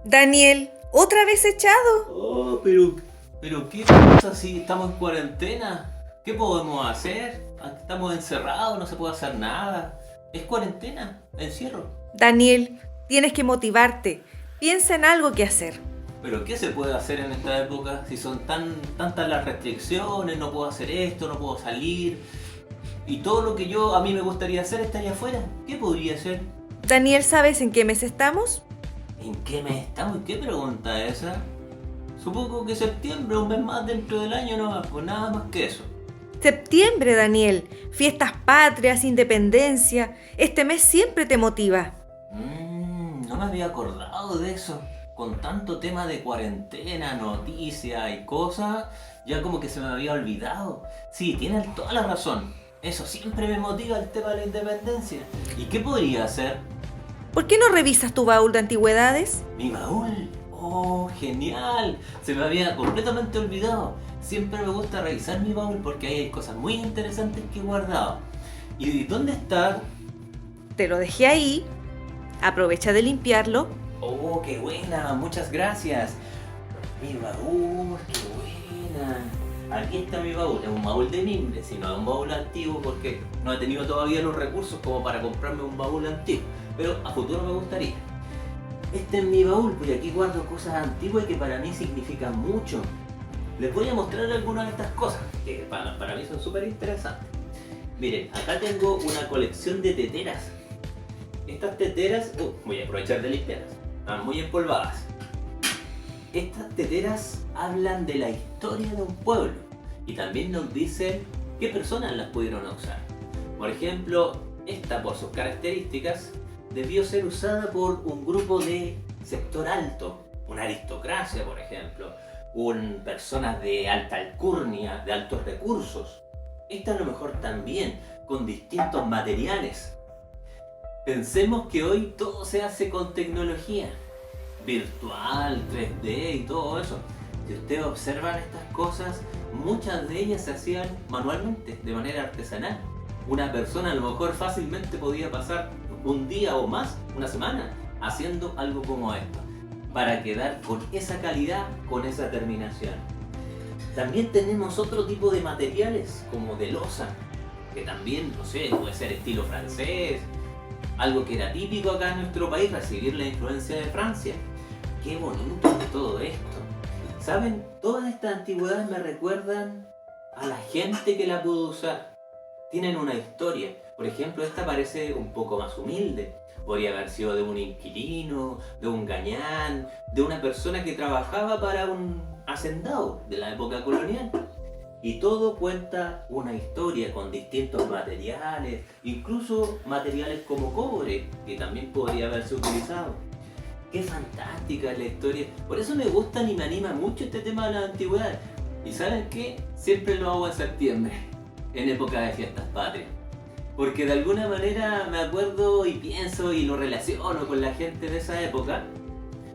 Daniel, ¿otra vez echado? Oh, pero ¿qué pasa si estamos en cuarentena? ¿Qué podemos hacer? Estamos encerrados, no se puede hacer nada. ¿Es cuarentena? ¿Encierro? Daniel, tienes que motivarte. Piensa en algo que hacer. ¿Pero qué se puede hacer en esta época? Si son tantas las restricciones, no puedo hacer esto, no puedo salir. Y todo lo que a mí me gustaría hacer está allá afuera. ¿Qué podría hacer? Daniel, ¿sabes en qué mes estamos? ¿En qué mes estamos? ¿Qué pregunta es esa? Supongo que septiembre, un mes más dentro del año, no, pues nada más que eso. Septiembre, Daniel. Fiestas patrias, independencia. Este mes siempre te motiva. No me había acordado de eso. Con tanto tema de cuarentena, noticias y cosas, ya como que se me había olvidado. Sí, tienes toda la razón. Eso siempre me motiva el tema de la independencia. ¿Y qué podría hacer? ¿Por qué no revisas tu baúl de antigüedades? Mi baúl. Oh, genial. Se me había completamente olvidado. Siempre me gusta revisar mi baúl porque ahí hay cosas muy interesantes que he guardado. ¿Y dónde está? Te lo dejé ahí. Aprovecha de limpiarlo. Oh, qué buena, muchas gracias. Mi baúl, qué buena. Aquí está mi baúl, es un baúl de mimbre, sino un baúl antiguo porque no he tenido todavía los recursos como para comprarme un baúl antiguo. Pero a futuro me gustaría. Este es mi baúl, pues aquí guardo cosas antiguas que para mí significan mucho. Les voy a mostrar algunas de estas cosas que para mí son súper interesantes. Miren, acá tengo una colección de teteras. Estas teteras, voy a aprovechar de limpiarlas, están muy empolvadas. Estas teteras hablan de la historia de un pueblo y también nos dicen qué personas las pudieron usar. Por ejemplo, esta por sus características debió ser usada por un grupo de sector alto, una aristocracia por ejemplo, personas de alta alcurnia, de altos recursos. Esta a lo mejor también, con distintos materiales. Pensemos que hoy todo se hace con tecnología virtual, 3D y todo eso. Si ustedes observan estas cosas, muchas de ellas se hacían manualmente, de manera artesanal. Una persona a lo mejor fácilmente podía pasar un día o más, una semana, haciendo algo como esto, para quedar con esa calidad, con esa terminación. También tenemos otro tipo de materiales, como de loza, que también, no sé, puede ser estilo francés, algo que era típico acá en nuestro país, recibir la influencia de Francia. Qué bonito es todo esto. ¿Saben? Todas estas antigüedades me recuerdan a la gente que la pudo usar. Tienen una historia. Por ejemplo, esta parece un poco más humilde. Podría haber sido de un inquilino, de un gañán, de una persona que trabajaba para un hacendado de la época colonial. Y todo cuenta una historia con distintos materiales, incluso materiales como cobre, que también podría haberse utilizado. Qué fantástica es la historia. Por eso me gusta y me anima mucho este tema de la antigüedad. ¿Y saben qué? Siempre lo hago en septiembre, en época de fiestas patrias. Porque de alguna manera me acuerdo y pienso y lo relaciono con la gente de esa época,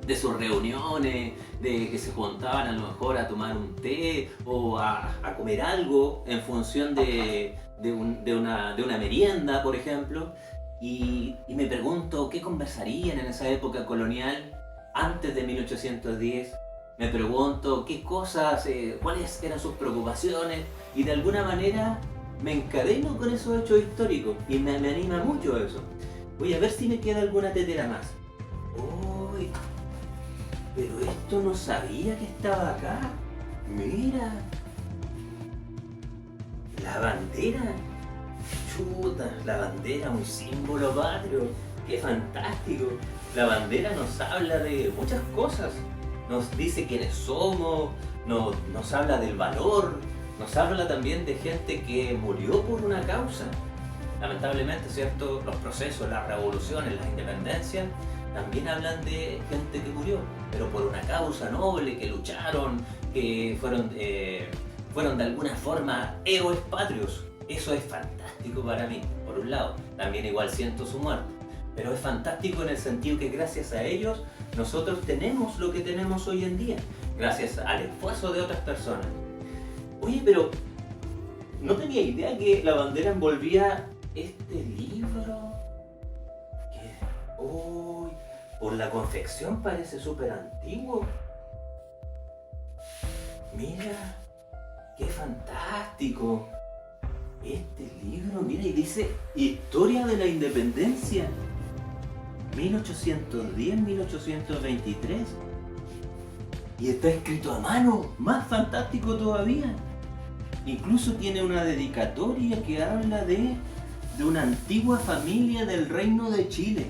de sus reuniones, de que se juntaban a lo mejor a tomar un té o a comer algo en función de una merienda, por ejemplo. Y me pregunto qué conversarían en esa época colonial, antes de 1810. Me pregunto qué cosas, cuáles eran sus preocupaciones y de alguna manera me encadeno con esos hechos históricos y me anima mucho eso. Voy a ver si me queda alguna tetera más. Uy, pero esto no sabía que estaba acá. Mira. La bandera. Chuta, la bandera, un símbolo patrio. Qué fantástico. La bandera nos habla de muchas cosas. Nos dice quiénes somos, nos habla del valor, nos habla también de gente que murió por una causa. Lamentablemente, ¿cierto? Los procesos, las revoluciones, las independencias también hablan de gente que murió, pero por una causa noble, que lucharon, que fueron de alguna forma héroes patrios. Eso es fantástico para mí, por un lado. También igual siento su muerte, pero es fantástico en el sentido que gracias a ellos nosotros tenemos lo que tenemos hoy en día, gracias al esfuerzo de otras personas. Oye, pero no tenía idea que la bandera envolvía este libro. ¿Qué? Uy, Por la confección parece súper antiguo. Mira, qué fantástico. Este libro, mira, y dice Historia de la Independencia, 1810-1823. Y está escrito a mano, más fantástico todavía. Incluso tiene una dedicatoria que habla de una antigua familia del Reino de Chile.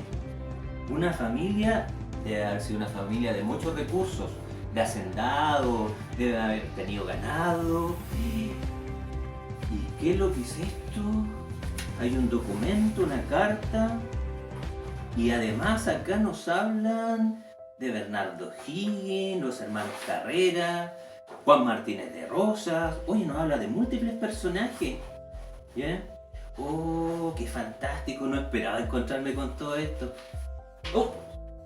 Una familia, debe haber sido una familia de muchos recursos, de hacendados, debe haber tenido ganado. ¿Y qué es lo que es esto? Hay un documento, una carta, y además acá nos hablan de Bernardo Higgins, los hermanos Carrera, Juan Martínez de Rosas. Oye, nos habla de múltiples personajes. ¿Ya? Oh, qué fantástico, no esperaba encontrarme con todo esto. Oh,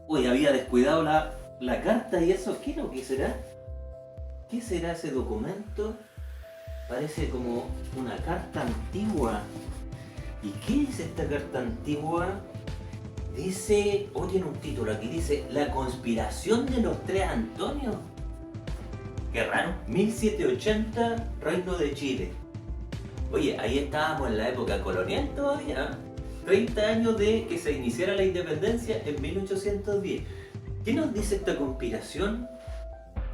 uy, había descuidado la carta y eso, ¿qué es lo que será? ¿Qué será ese documento? Parece como una carta antigua. ¿Y qué es esta carta antigua? Dice, oye, en un título aquí dice, La conspiración de los tres Antonios. Qué raro, 1780, Reino de Chile. Oye, ahí estábamos en la época colonial todavía, 30 años de que se iniciara la independencia en 1810. ¿Qué nos dice esta conspiración?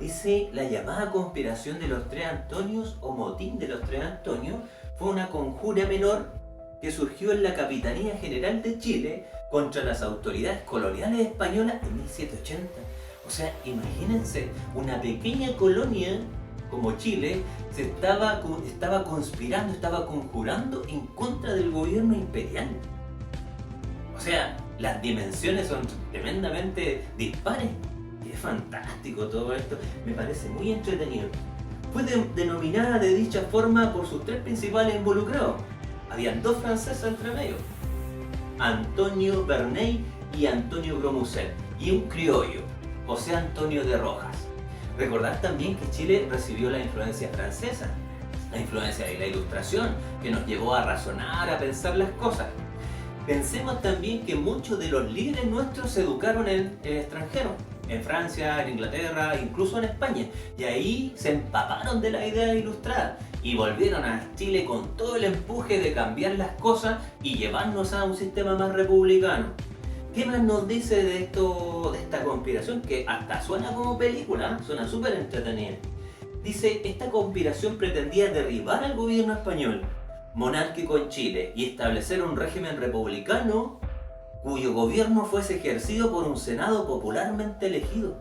Dice, la llamada conspiración de los tres Antonios o motín de los tres Antonios fue una conjura menor que surgió en la Capitanía General de Chile contra las autoridades coloniales españolas en 1780. O sea, imagínense, una pequeña colonia como Chile estaba conspirando, estaba conjurando en contra del gobierno imperial. O sea, las dimensiones son tremendamente dispares. Es fantástico todo esto, me parece muy entretenido. Fue denominada de dicha forma por sus tres principales involucrados. Habían dos franceses entre medio, Antonio Verney y Antonio Gromusel, y un criollo, José Antonio de Rojas. Recordar también que Chile recibió la influencia francesa, la influencia de la Ilustración, que nos llevó a razonar, a pensar las cosas. Pensemos también que muchos de los líderes nuestros se educaron en el extranjero, en Francia, en Inglaterra, incluso en España, y ahí se empaparon de la idea ilustrada y volvieron a Chile con todo el empuje de cambiar las cosas y llevarnos a un sistema más republicano. ¿Qué más nos dice de esta conspiración? Que hasta suena como película, suena súper entretenida. Dice, esta conspiración pretendía derribar al gobierno español, monárquico en Chile, y establecer un régimen republicano cuyo gobierno fuese ejercido por un Senado popularmente elegido.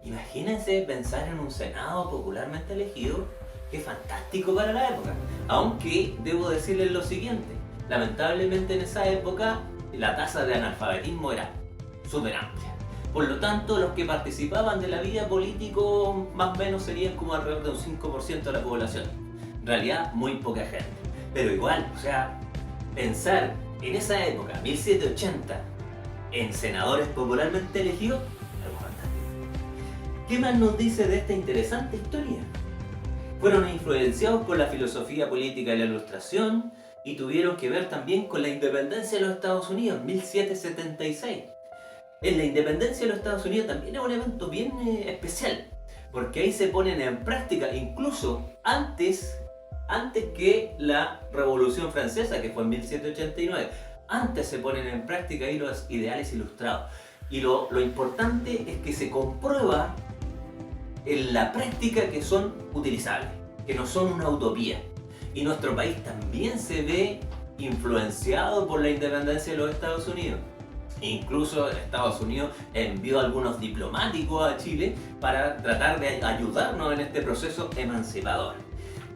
Imagínense pensar en un Senado popularmente elegido, qué fantástico para la época. Aunque debo decirles lo siguiente, lamentablemente en esa época la tasa de analfabetismo era súper amplia. Por lo tanto, los que participaban de la vida política más o menos serían como alrededor de un 5% de la población. En realidad, muy poca gente. Pero igual, o sea, pensar en esa época, 1780, en senadores popularmente elegidos, algo fantástico. ¿Qué más nos dice de esta interesante historia? Fueron influenciados por la filosofía política y la Ilustración y tuvieron que ver también con la independencia de los Estados Unidos, 1776. En la independencia de los Estados Unidos también es un evento bien especial, porque ahí se ponen en práctica, incluso antes que la Revolución Francesa, que fue en 1789. Antes se ponen en práctica ahí los ideales ilustrados. Y lo importante es que se comprueba en la práctica que son utilizables, que no son una utopía. Y nuestro país también se ve influenciado por la independencia de los Estados Unidos. Incluso Estados Unidos envió algunos diplomáticos a Chile para tratar de ayudarnos en este proceso emancipador.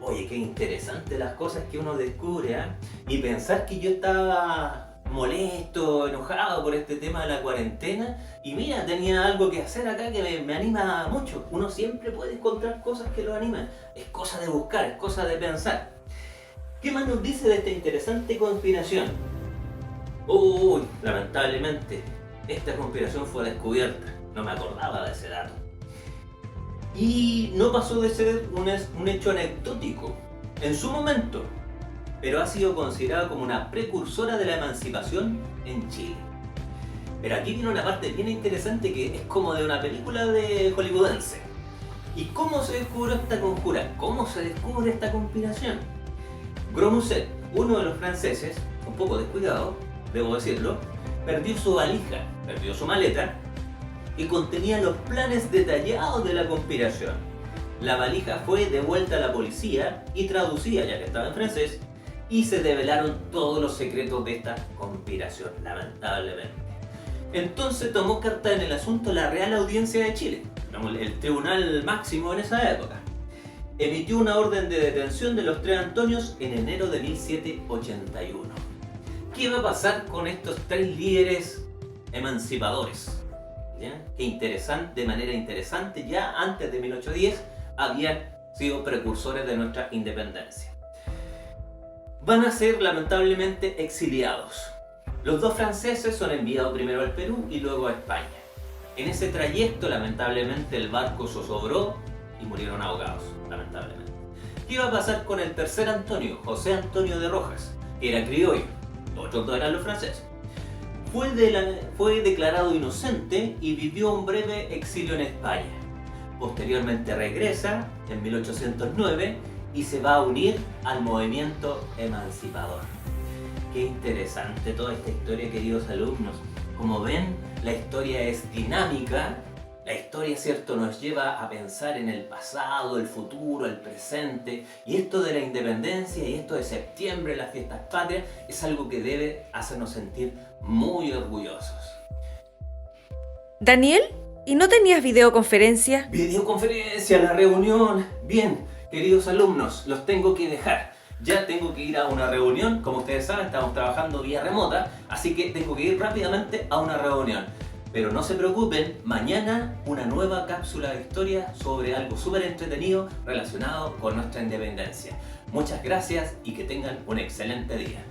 Oye, qué interesante las cosas que uno descubre, ¿eh? Y pensar que yo estaba molesto, enojado por este tema de la cuarentena, y mira, tenía algo que hacer acá que me anima mucho. Uno siempre puede encontrar cosas que lo animan. Es cosa de buscar, es cosa de pensar. ¿Qué más nos dice de esta interesante conspiración? Uy, lamentablemente, esta conspiración fue descubierta. No me acordaba de ese dato. Y no pasó de ser un hecho anecdótico en su momento, pero ha sido considerado como una precursora de la emancipación en Chile. Pero aquí viene una parte bien interesante que es como de una película de hollywoodense. ¿Y cómo se descubrió esta conjura? ¿Cómo se descubre esta conspiración? Gros Musset, uno de los franceses, un poco descuidado, debo decirlo, perdió su valija, perdió su maleta y contenía los planes detallados de la conspiración. La valija fue devuelta a la policía y traducida, ya que estaba en francés, y se develaron todos los secretos de esta conspiración, lamentablemente. Entonces tomó carta en el asunto la Real Audiencia de Chile, el tribunal máximo en esa época. Emitió una orden de detención de los tres Antonios en enero de 1781. ¿Qué va a pasar con estos tres líderes emancipadores? ¿Ya? Que de manera interesante, ya antes de 1810 habían sido precursores de nuestra independencia. Van a ser lamentablemente exiliados. Los dos franceses son enviados primero al Perú y luego a España. En ese trayecto, lamentablemente, el barco zozobró y murieron ahogados, lamentablemente. ¿Qué iba a pasar con el tercer Antonio, José Antonio de Rojas, que era criollo? Los otros dos eran los franceses. Fue declarado inocente y vivió un breve exilio en España. Posteriormente regresa en 1809 y se va a unir al movimiento emancipador. Qué interesante toda esta historia, queridos alumnos. Como ven, la historia es dinámica. La historia, cierto, nos lleva a pensar en el pasado, el futuro, el presente. Y esto de la independencia y esto de septiembre, las fiestas patrias, es algo que debe hacernos sentir muy orgullosos. Daniel, ¿y no tenías videoconferencia? Videoconferencia, la reunión. Bien, queridos alumnos, los tengo que dejar. Ya tengo que ir a una reunión, como ustedes saben, estamos trabajando vía remota, así que tengo que ir rápidamente a una reunión. Pero no se preocupen, mañana una nueva cápsula de historia sobre algo súper entretenido relacionado con nuestra independencia. Muchas gracias y que tengan un excelente día.